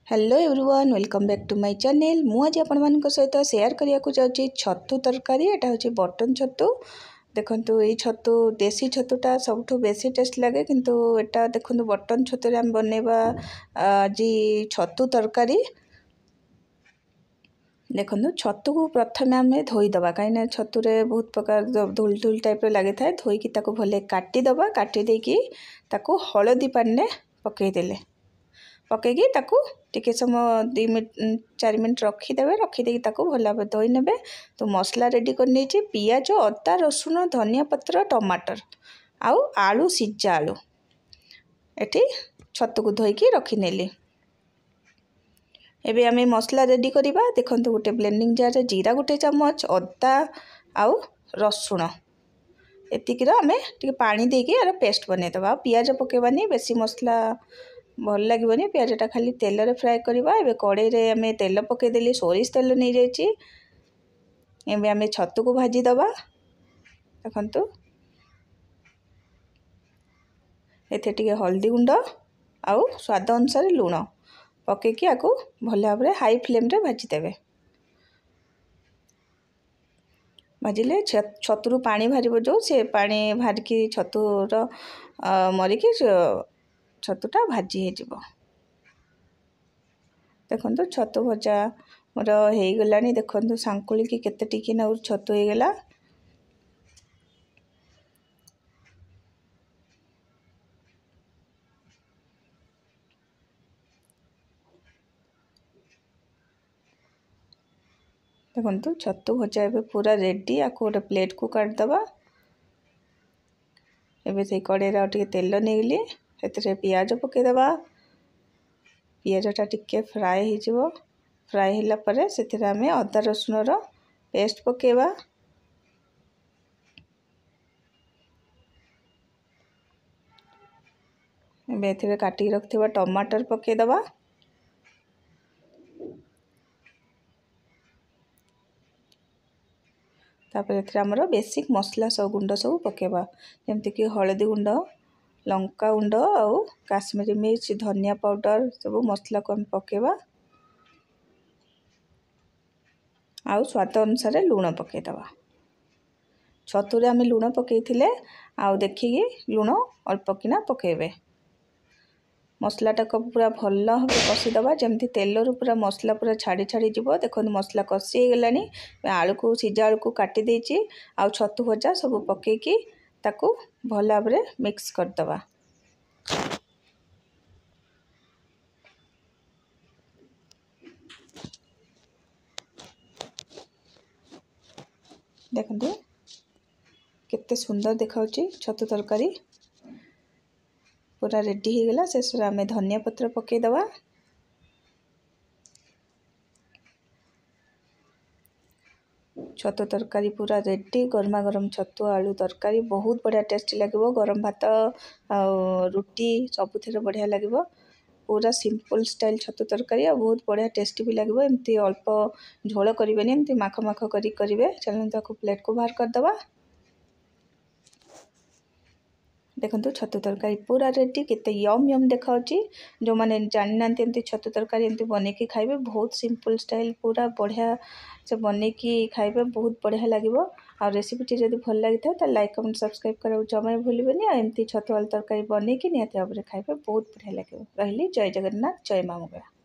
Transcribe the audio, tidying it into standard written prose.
Hello everyone welcome back to my channel. मुझे आपण मान सहित शेयर करने को जाऊँगी छतु तरकारी। एटा हूँ बटन छतु। देखो ये छतु देसी छतुटा सब बेसी टेस्ट लगे किंतु एटा देखो बटन छतु आम बनवा आज छतु तरकारी। देखो छतु को प्रथम आम धोईदबा कहीं छतुरे बहुत प्रकार धूल धूल टाइप लगी था। धोईकी भले काटिदबा काटिदेकी हलदी पानी पकईदे पकईकी टिके समय 2 मिनट 4 मिनट रखीदे रखीदे भल भाव धोई ने। तो मसला रेडी कर नहीं पियाज अदा रसुण धनिया पत्र टमाटर आउ आलू सिझा आलू एटी छतु को धोईकी रखीनेली। एबे आमे मसला रेडी करिबा। देखंतु गोटे ब्लेंडिंग जार जीरा गोटे चम्मच अदा आउ रसुण एतिकीर आमे टिके पानी देकी आर पेस्ट बनईदबा। पियाज पकेबानी बेसी मसला भल लगे पियाजटा खाली तेल रे फ्राए करवा। एबे कड़ाई रे आमे तेल पकईदेली सोरिष तेल नहीं जाइए। एबे आमे छतु को भाजी दबा। देखंतु एथे टिके हल्दी गुंड आउ स्वाद अनुसार लुण पकईकी आकु भल भाव हाई फ्लेम रे भाजी देबे। भाजिले छतुरु पानी बाहर जो से पानी बाहरिकी छतुर मरिकी छतुटा भाजी हो। देखो छतु भजा मोर हो गला। देखो सांकुल की केते टिकी ना छतु हो गला। देखो छतु भजा ए पूरा रेडी। आपको गोटे प्लेट को काटदबा। एबे से कड़ाई टे तेल नहीं से पियाज पकईदबा। पियाजटा टिके फ्राए हो फ्राए होगा से आमे अदा रसुण पेस्ट पकेबा। एबे एथिरे काटिक रखिथिबा टमाटर पकईदबा। तापर एथिरे हमर बेसिक मसला सब गुंड सब पकेबा जमती कि हळदी गुंड लंका गुंड आउ काश्मीरी मिर्च धनिया पाउडर सब मसला को हम पकेबा। आउ स्वाद अनुसार लुण पकईदबा। छतुरे आमे लुण पकईथिले आउ देखिकी लुण अल्प किना पकेबे। मसलाटा को पूरा भल भाव कषिदबा जमती तेलर पूरा मसला पूरा छाड़ी छाड़ी जीव। देखो मसला कषि हो गलानी। आलू को सिझा आलू को काटी देछि आउ छतु भजा सब पकईकी ताकू भल भाव मिक्स करदबा। देखो केते सुंदर देखाउची छतु तरकारी पूरा रेडी हो गला। शेष आमे धनिया पत्र पकईदबा। छतु तरकारी पूरा रेडी। गरमा गरम छतु आलू तरकारी बहुत बढ़िया टेस्टी लगे। गरम भात रुटी सबुथ बढ़िया लगे। पूरा सिंपल स्टाइल छतु तरकारी बहुत बढ़िया टेस्टी भी लगे। एमती अल्प झोल करेंगे एमती माख माख करेंगे। चलते प्लेट को बाहर करदबा। देखो छतु तरकारी पूरा रेडी केते यम यम देखाउची। जो माने जानि नांती एमती छतु तरकारी एमती बनेकी खाइबे बहुत सिंपल स्टाइल पूरा बढ़िया से बनेकी खाइबे बहुत बढ़िया लगे। आ रेसिपीटी जब भल लगी था लाइक कमेंट सब्सक्राइब करा जमा भूलबेनी। एमती छतु आलू तरकारी बनेकी निहाती भाव खाइबे बहुत बढ़िया लगे। रही जय जगन्नाथ जय मां मंगला।